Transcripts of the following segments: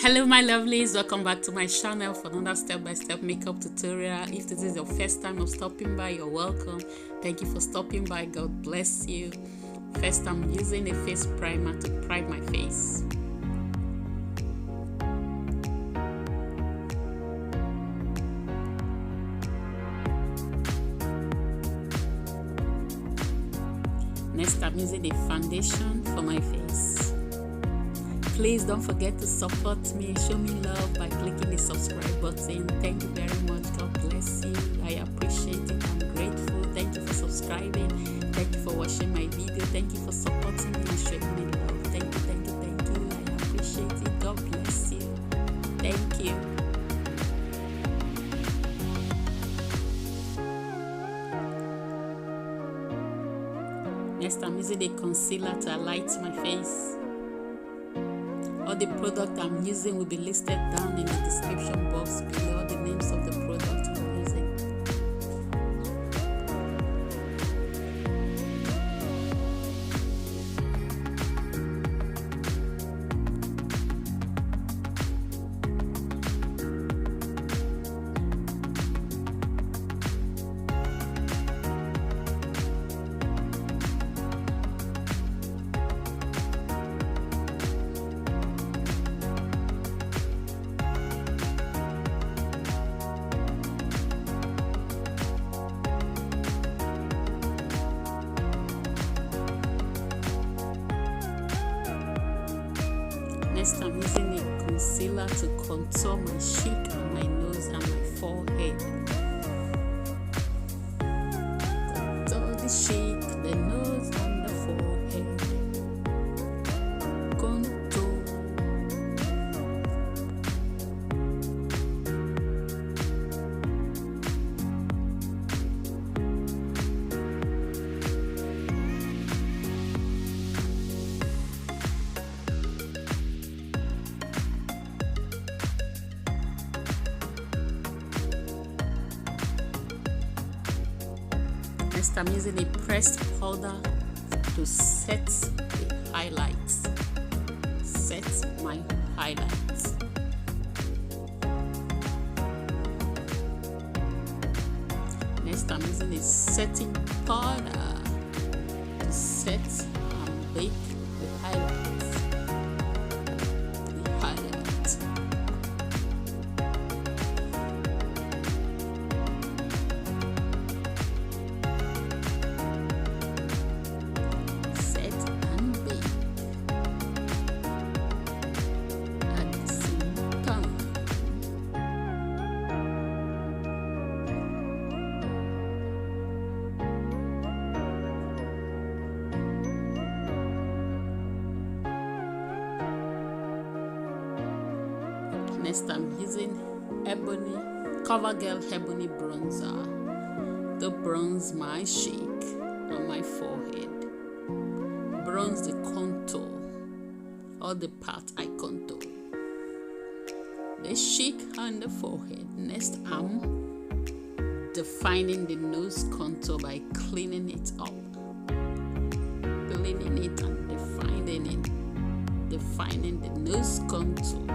Hello my lovelies, welcome back to my channel for another step-by-step makeup tutorial. If this is your first time of stopping by, you're welcome. Thank you for stopping by. God bless you. First, I'm using a face primer to prime my face. Next, I'm using a foundation for my face. Please don't forget to support me, show me love by clicking the subscribe button. Thank you very much. God bless you. I appreciate it. I'm grateful. Thank you for subscribing. Thank you for watching my video. Thank you for supporting me and showing me love. Thank you, thank you, thank you. I appreciate it. God bless you. Thank you. Next, I'm using a concealer to highlight my face. All the product I'm using will be listed down in the description box below, the names of the product I'm using. Next, I'm using a concealer to contour my cheek and my nose and my forehead. Contour the cheek, the nose and the forehead. Contour. Next, I'm using a pressed powder to set the highlights. Set my highlights. Next, I'm using a setting powder to set and bake the highlights. The highlights. Next, I'm using CoverGirl Ebony Bronzer to bronze my cheek and my forehead. Bronze the contour, all the part I contour. The cheek and the forehead. Next, I'm defining the nose contour by cleaning it up. Cleaning it and defining it. Defining the nose contour.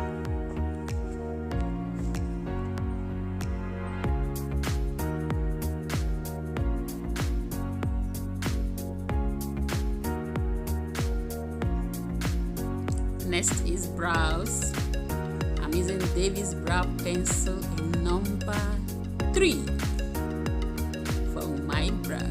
Next is brows. I'm using David's brow pencil in number 3 for my brows.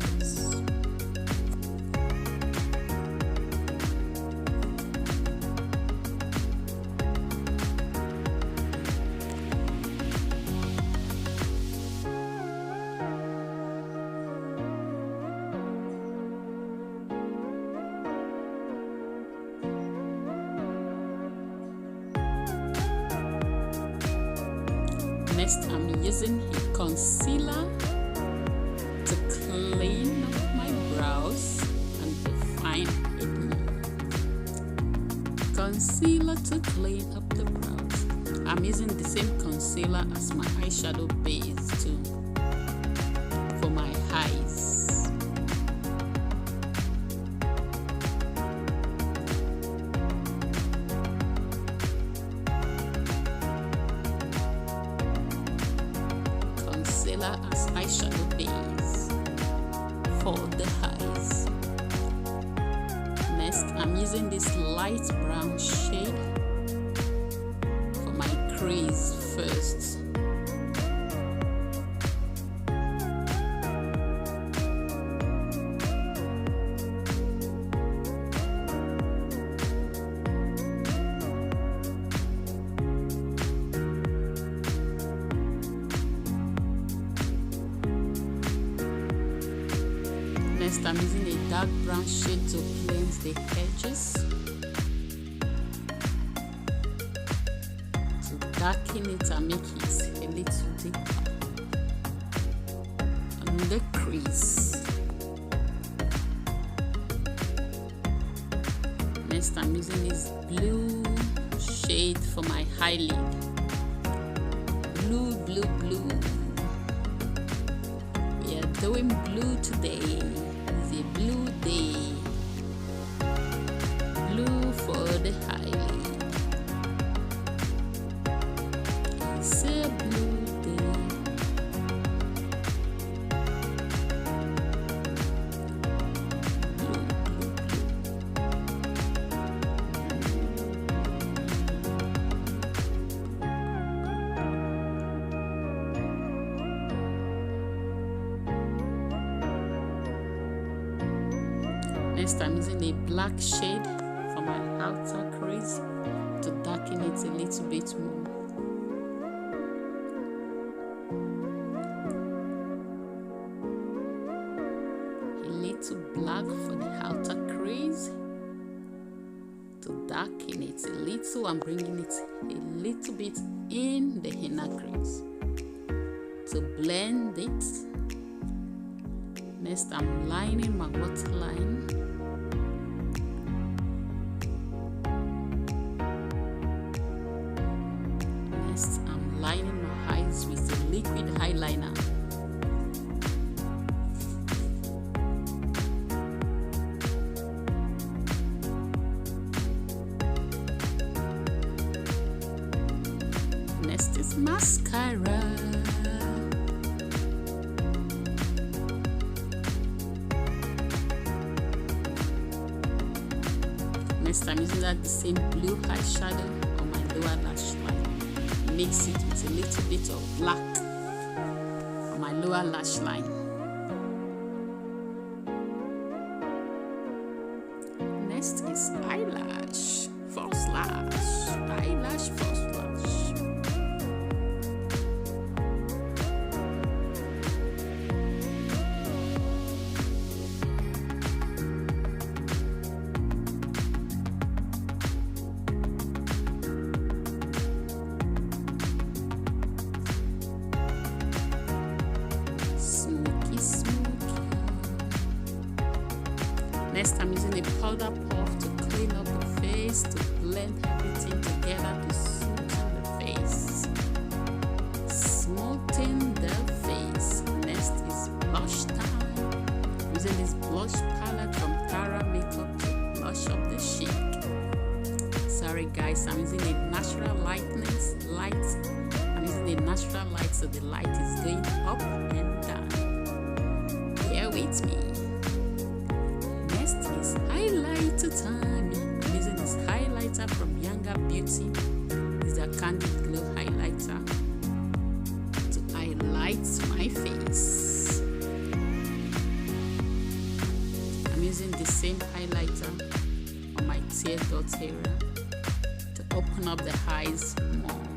Next, I'm using a concealer to clean up my brows and define it more. Concealer to clean up the brows. I'm using the same concealer as my eyeshadow base too for my eyes. concealer as eyeshadow base for the eyes. Next, I'm using this light brown shade for my crease first. Next, I'm using a dark brown shade to blend the edges, to darken it and make it a little deeper on the crease. Next, I'm using this blue shade for my eyelid. Blue, blue, blue. We are doing blue today. It's a blue day. Blue for the eyelid. It's a blue day. Blue, blue, Next, I'm using a black shade for my outer crease to darken it a little bit more. A little black for the outer crease to darken it a little and bringing it a little bit in the inner crease to blend it. Next, I'm lining my waterline. Next, I'm lining my eyes with a liquid eyeliner. Next is mascara. Next, I'm using that same blue eyeshadow on my lower lash line. Mix it with a little bit of black on my lower lash line. Next is eyelash, false lash, eyelash, false lash. Next, I'm using a powder puff to clean up the face, to blend everything together to smoothen the face. Smoothing the face. Next is blush time. Using this blush palette from Tara Makeup to blush up the cheek. Sorry guys, I'm using a natural light. I'm using a natural light, so the light is going up and down. Bear with me. Highlighter time. I'm using this highlighter from Younger Beauty. This is a Candid Glow highlighter to highlight my face. I'm using the same highlighter on my tear dot area to open up the eyes more.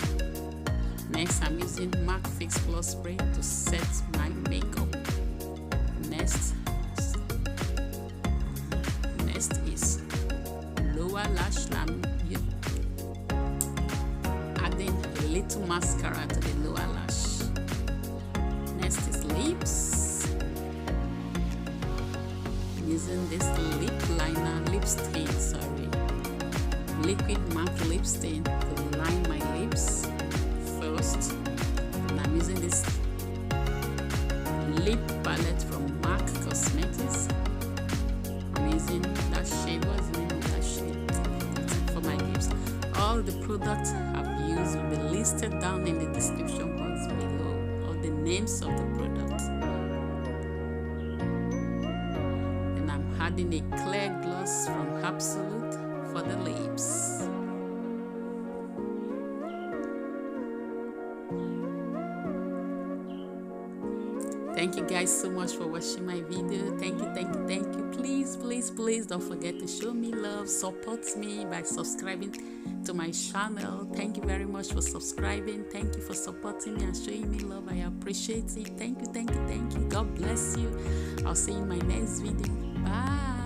Next, I'm using MAC Fix Plus Spray to set my makeup. Next is lower lash line, adding a little mascara to the lower lash. Next is lips. Using this lip liner, Lipstain, liquid matte Lipstain to line my lips first. And I'm using this lip palette from MAC Cosmetics. I'm using that shade. What's the name of that shade? For my lips. All the products I've used will be listed down in the description box below. All the names names of the product. And I'm adding a clear gloss from Absolute for the lips. Thank you guys so much for watching my video. Thank you, thank you, thank you. Please, please, please don't forget to show me love. Support me by subscribing to my channel. Thank you very much for subscribing. Thank you for supporting me and showing me love. I appreciate it. Thank you, thank you, thank you. God bless you. I'll see you in my next video. Bye.